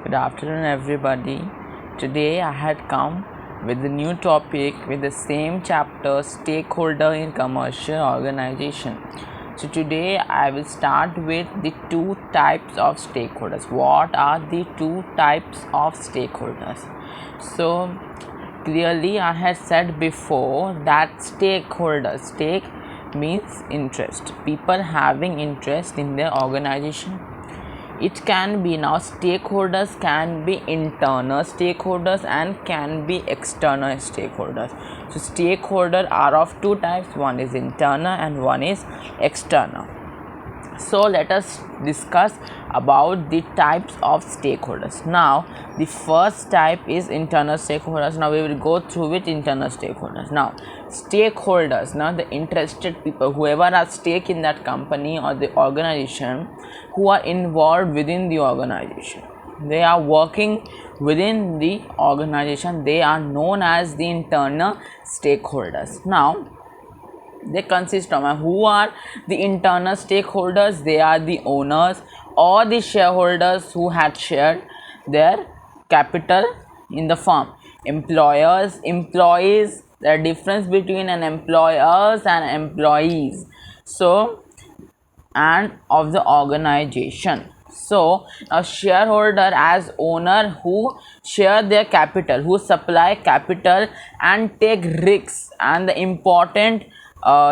Good afternoon, everybody. Today I had come with a new topic with the same chapter, stakeholder in commercial organization. So today I will start with the two types of stakeholders. What are the two types of stakeholders? So clearly I had said before that stakeholders, stake means interest, people having interest in their organization. It can be, now stakeholders can be internal stakeholders and can be external stakeholders. So stakeholder are of two types, one is internal and one is external. So let us discuss about the types of stakeholders. Now the first type is internal stakeholders. Now we will go through with internal stakeholders. Now stakeholders, now the interested people, whoever has stake in that company or the organization, who are involved within the organization, they are working within the organization, they are known as the internal stakeholders. Now they consist of, who are the internal stakeholders? They are the owners or the shareholders who had shared their capital in the firm. Employers, employees, the difference between an employers and employees, so and of the organization. So a shareholder as owner who share their capital, who supply capital and take risks, and the important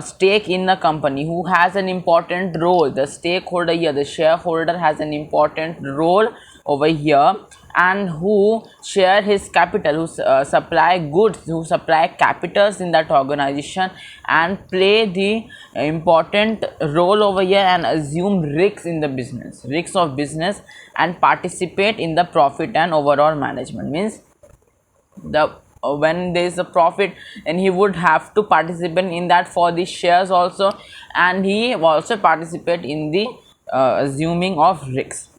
stake in the company, who has an important role. The stakeholder here, the shareholder, has an important role over here, and who share his capital, who supply goods, who supply capitals in that organization and play the important role over here and assume risks in the business, risks of business, and participate in the profit and overall management. Means the when there is a profit, and he would have to participate in that for the shares also, and he also participate in the assuming of risks.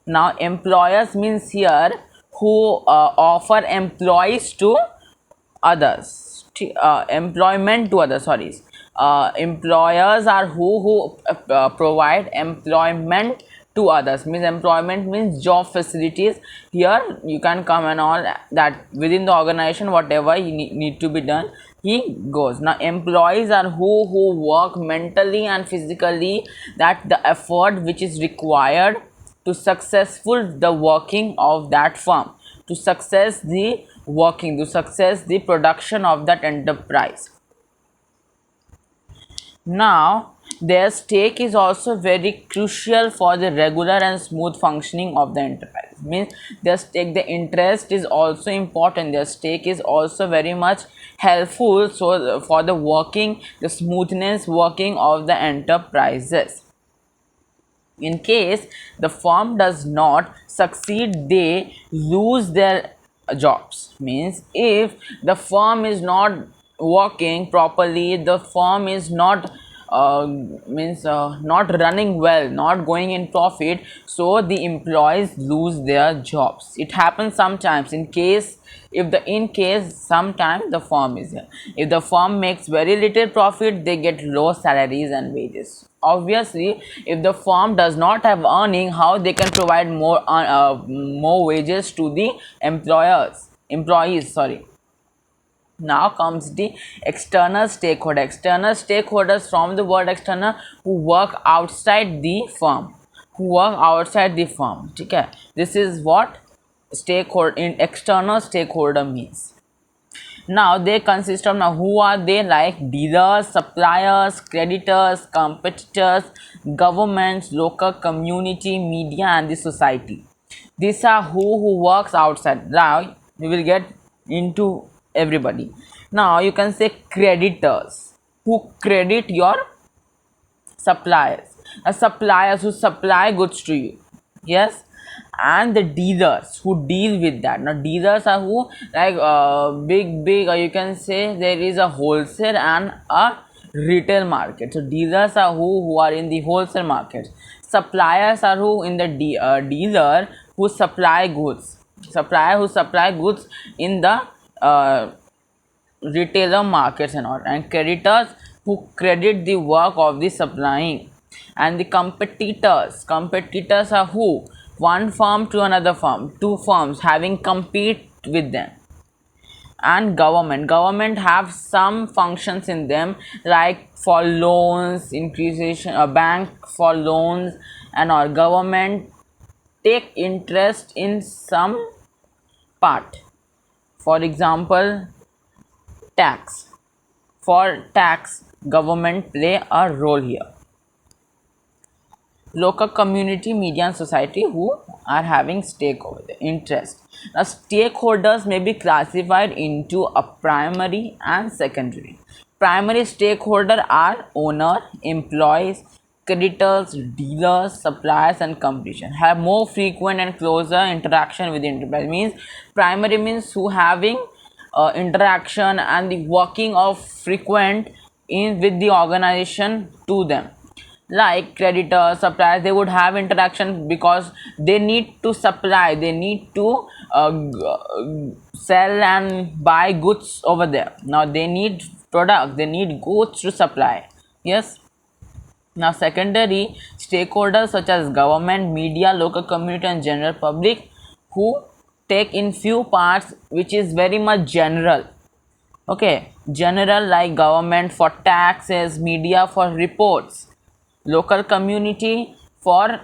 Now employers means here who offer employees to others, employment to others, sorry. Employers are who provide employment to others, means employment means job facilities. Here you can come and all that within the organization, whatever you need to be done, he goes. Now employees are who work mentally and physically, that the effort which is required to successful the working of that firm, to success the working, to success the production of that enterprise. Now their stake is also very crucial for the regular and smooth functioning of the enterprise. Means their stake, the interest is also important, their stake is also very much helpful, so for the working, the smoothness working of the enterprises. In case the firm does not succeed, they lose their jobs. Means if the firm is not working properly, the firm is not not running well, not going in profit, so the employees lose their jobs. It happens sometimes. In case sometimes the firm is here, if the firm makes very little profit, they get low salaries and wages. Obviously if the firm does not have earning, how they can provide more wages to the employees, sorry. Now comes the external stakeholder. External stakeholders, from the word external, who work outside the firm, okay. This is what stakeholder in external stakeholder means. Now they consist of, now who are they? Like dealers, suppliers, creditors, competitors, governments, local community, media, and the society. These are who works outside. Now we will get into everybody. Now you can say creditors, who credit your suppliers, suppliers who supply goods to you, yes. And the dealers who deal with that. Now dealers are who, like big or you can say there is a wholesale and a retail market. So dealers are who are in the wholesale market. Suppliers are who in the dealer who supply goods, supplier who supply goods in the retailer markets and all. And creditors who credit the work of the supplying. And the competitors are who? One firm to another firm, two firms having compete with them. And government have some functions in them, like for loans, increasation, a bank for loans, and our government take interest in some part. For example, tax. For tax, government play a role here. Local community, media and society who are having stake over the interest. Now stakeholders may be classified into a primary and secondary. Primary stakeholder are owner, employees, creditors, dealers, suppliers and competition. Have more frequent and closer interaction with the enterprise. Means primary means who having interaction and the working of frequent in with the organization to them, like creditors, suppliers. They would have interaction because they need to supply, they need to sell and buy goods over there. Now they need products, they need goods to supply. Yes. Now secondary stakeholders such as government, media, local community and general public, who take in few parts, which is very much general. Okay, general, like government for taxes, media for reports, local community for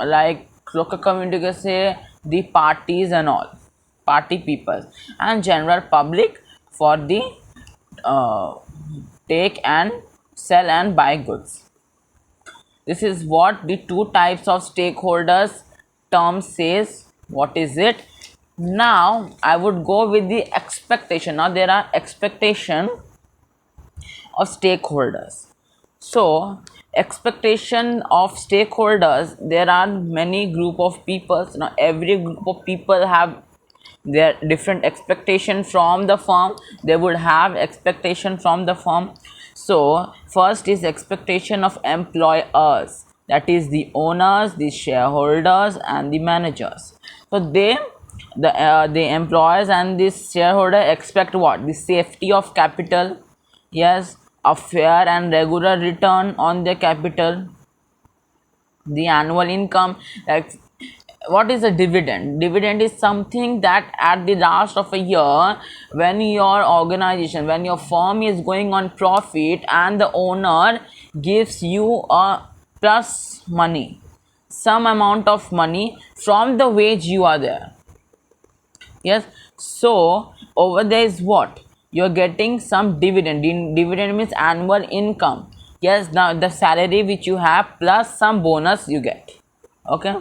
like local community can say the parties and all, party people, and general public for the uh, take and sell and buy goods. This is what the two types of stakeholders term says. What is it? Now I would go with the expectation. Now there are expectation of stakeholders. So expectation of stakeholders, there are many group of people. Now every group of people have their different expectation from the firm. They would have expectation from the firm. So first is expectation of employers, that is the owners, the shareholders and the managers. So the employers and the shareholder expect what? The safety of capital. Yes, a fair and regular return on their capital, the annual income. Like, what is a dividend? Dividend is something that at the last of a year, when your organization, when your firm is going on profit and the owner gives you a plus money, some amount of money from the wage you are there. Yes, so over there is what? You're getting some dividend. Dividend means annual income. Yes, now the salary which you have plus some bonus you get. Okay,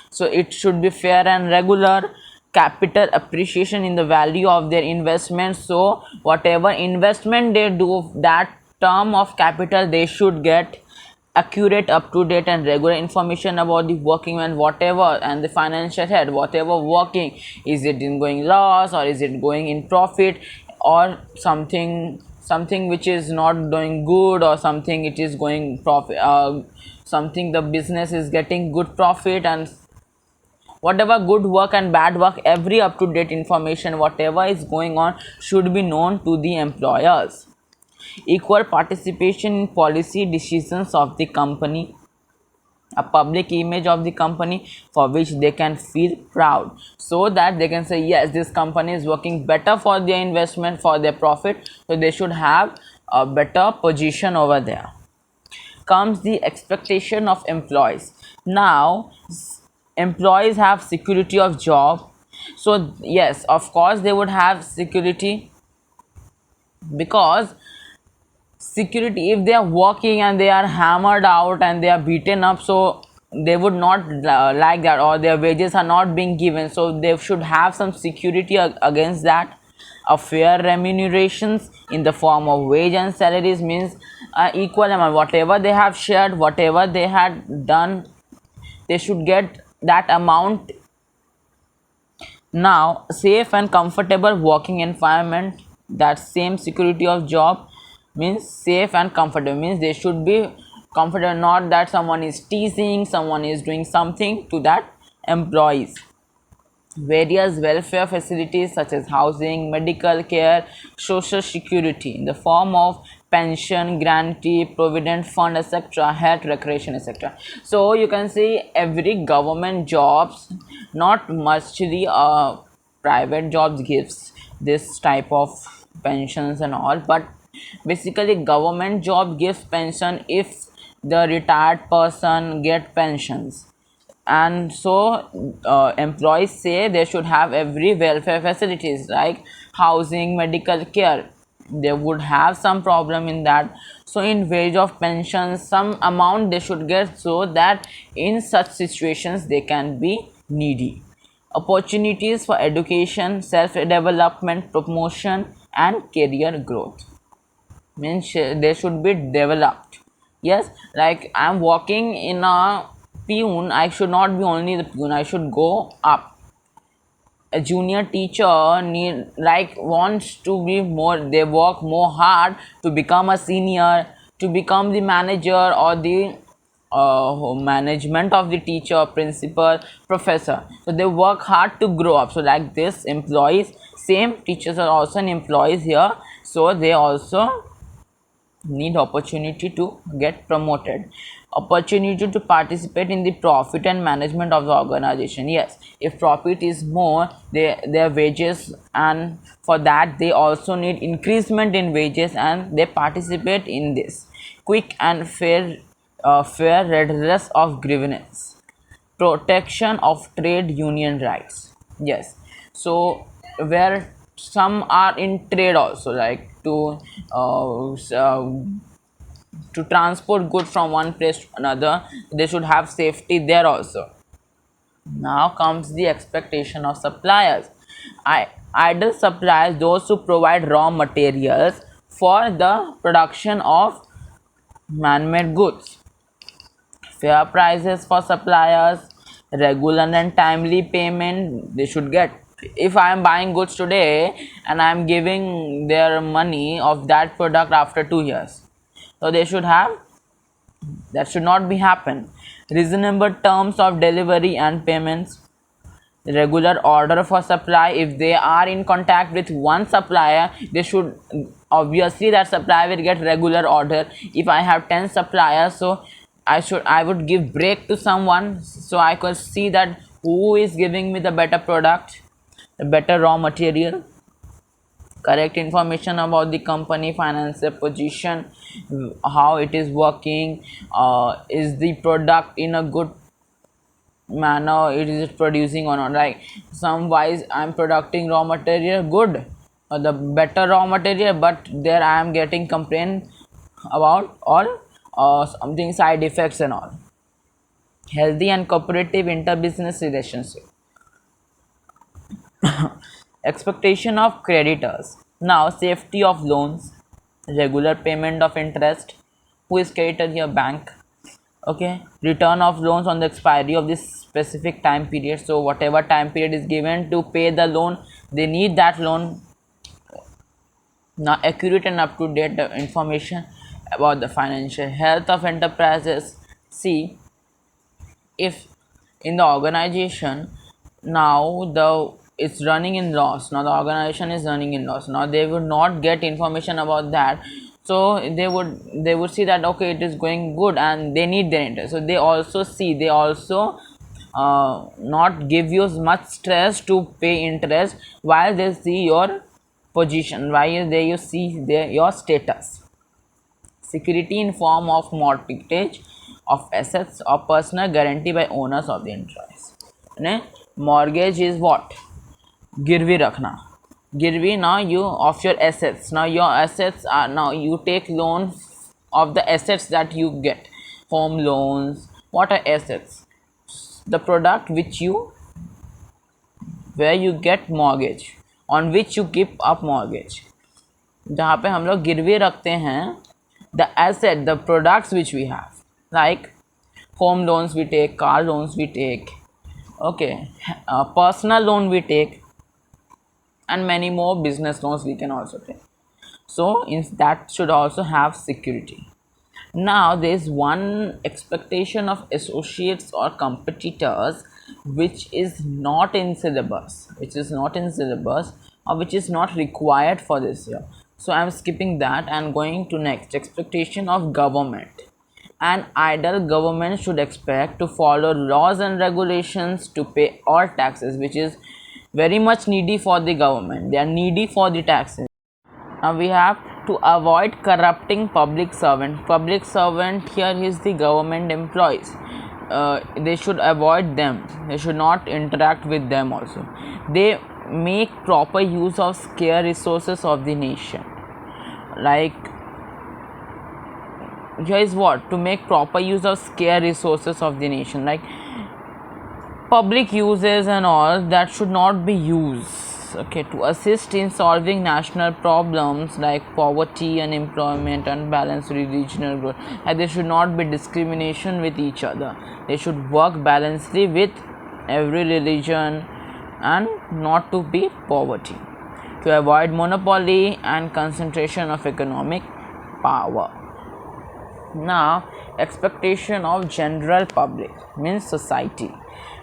so it should be fair and regular. Capital appreciation in the value of their investment. So whatever investment they do, that term of capital, they should get accurate, up to date and regular information about the working and whatever, and the financial head, whatever working, is it in going loss or is it going in profit, or something which is not doing good, or something it is going profit, something the business is getting good profit, and whatever good work and bad work, every up to date information whatever is going on should be known to the employers. Equal participation in policy decisions of the company, a public image of the company for which they can feel proud, so that they can say yes, this company is working better for their investment, for their profit, so they should have a better position over there. Comes the expectation of employees. Now employees have security of job, so yes, of course they would have security, because security, if they are working and they are hammered out and they are beaten up, so they would not like that, or their wages are not being given, so they should have some security against that. A fair remunerations in the form of wage and salaries, means equal amount, whatever they have shared, whatever they had done, they should get that amount. Now safe and comfortable working environment, that same security of job means safe and comfortable, means they should be comfortable, not that someone is teasing, someone is doing something to that employees. Various welfare facilities such as housing, medical care, social security in the form of pension, grantee, provident fund, etc., health, recreation, etc. So you can see every government jobs, not much the private jobs gives this type of pensions and all, but basically government job gives pension if the retired person get pensions. And so employees say they should have every welfare facilities like housing, medical care. They would have some problem in that, so in wage of pension some amount they should get, so that in such situations they can be needy. Opportunities for education, self development, promotion and career growth, means they should be developed. Yes, like I'm working in a peon, I should not be only the peon, I should go up. A junior teacher need, like, wants to be more, they work more hard to become a senior, to become the manager or the management of the teacher, principal, professor. So they work hard to grow up. So like this employees, same teachers are also an employees here, so they also need opportunity to get promoted, opportunity to participate in the profit and management of the organization. Yes, if profit is more, their wages, and for that they also need increasement in wages and they participate in this. Quick and fair redress of grievance, protection of trade union rights. Yes, so where some are in trade also, like to transport goods from one place to another, they should have safety there also. Now comes the expectation of suppliers. Idle suppliers, those who provide raw materials for the production of man-made goods. Fair prices for suppliers, regular and timely payment they should get. If I am buying goods today and I am giving their money of that product after 2 years, so they should have, that should not be happen. Reasonable terms of delivery and payments, regular order for supply. If they are in contact with one supplier, they should, obviously that supplier will get regular order. If I have 10 suppliers, so I would give break to someone, so I could see that who is giving me the better product, the better raw material. Correct information about the company financial position, how it is working, is the product in a good manner, it is producing or not. Like some wise I'm producing raw material good, the better raw material, but there I am getting complaint about all something side effects and all. Healthy and cooperative interbusiness relationship. Expectation of creditors. Now safety of loans, regular payment of interest. Who is creditor here? Bank. Okay, return of loans on the expiry of this specific time period. So whatever time period is given to pay the loan, they need that loan. Now accurate and up to date information about the financial health of enterprises. See, if in the organization now the it's running in loss, now the organization is running in loss, now they would not get information about that, so they would see that okay, it is going good and they need their interest, so they also not give you much stress to pay interest while they see your position, while they you see your status. Security in form of mortgage of assets or personal guarantee by owners of the interest. Mortgage is what? Girvi rakhna. Girvi, now you of your assets. Now your assets are, now you take loan of the assets that you get. Home loans. What are assets? The product which you, where you get mortgage, on which you keep up mortgage. जहाँ पे हम लोग गिरवी रखते हैं the asset, the products which we have, like home loans we take, car loans we take, okay, personal loan we take, and many more business loans we can also take. So that should also have security. Now there is one expectation of associates or competitors which is not in syllabus, or which is not required for this year. So I'm skipping that and going to next. Expectation of government. An ideal government should expect to follow laws and regulations, to pay all taxes, which is very much needy for the government. They are needy for the taxes. Now we have to avoid corrupting public servant. Public servant here is the government employees. They should avoid them. They should not interact with them also. They make proper use of scarce resources of the nation. Like here is what to make proper use of scarce resources of the nation, like public uses and all that should not be used, okay, to assist in solving national problems like poverty, unemployment, unbalanced regional growth. And there should not be discrimination with each other. They should work balancedly with every religion and not to be poverty, to avoid monopoly and concentration of economic power. Now, expectation of general public means society,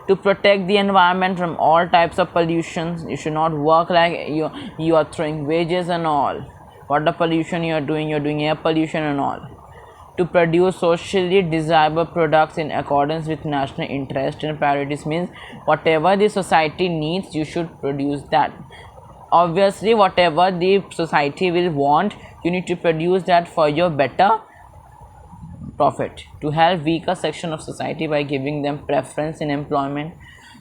to protect the environment from all types of pollutions. You should not work like you are throwing wages and all. Water pollution you are doing air pollution and all. To produce socially desirable products in accordance with national interest and priorities means whatever the society needs, you should produce that. Obviously, whatever the society will want, you need to produce that for your better profit, to help weaker section of society by giving them preference in employment,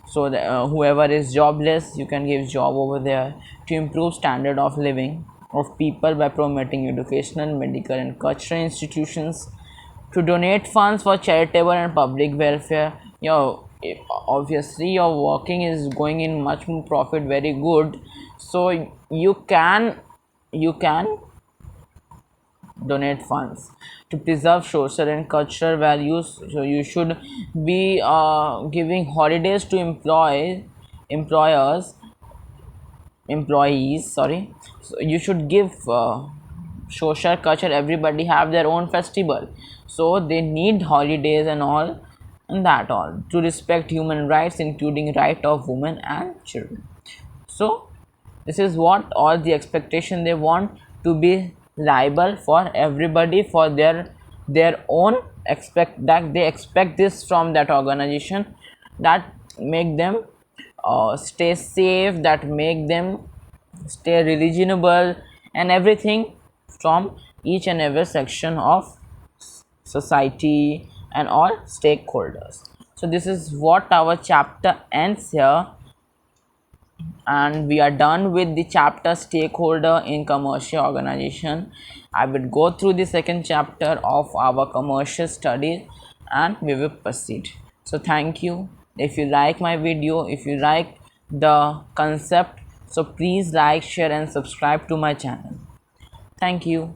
so that whoever is jobless, you can give job over there. To improve standard of living of people by promoting educational, medical and cultural institutions. To donate funds for charitable and public welfare. Obviously your working is going in much more profit, very good, so you can donate funds. To preserve social and cultural values, so you should be giving holidays to employees, sorry. So you should give social culture, everybody have their own festival, so they need holidays and all, and that all. To respect human rights, including right of women and children. So this is what all the expectation they want, to be liable for everybody for their own expect, that they expect this from that organization, that make them stay safe, that make them stay reasonable and everything from each and every section of society and all stakeholders. So this is what our chapter ends here, and we are done with the chapter stakeholder in commercial organization. I will go through the second chapter of our commercial studies and we will proceed. So thank you. If you like my video, if you like the concept, so please like, share and subscribe to my channel. Thank you.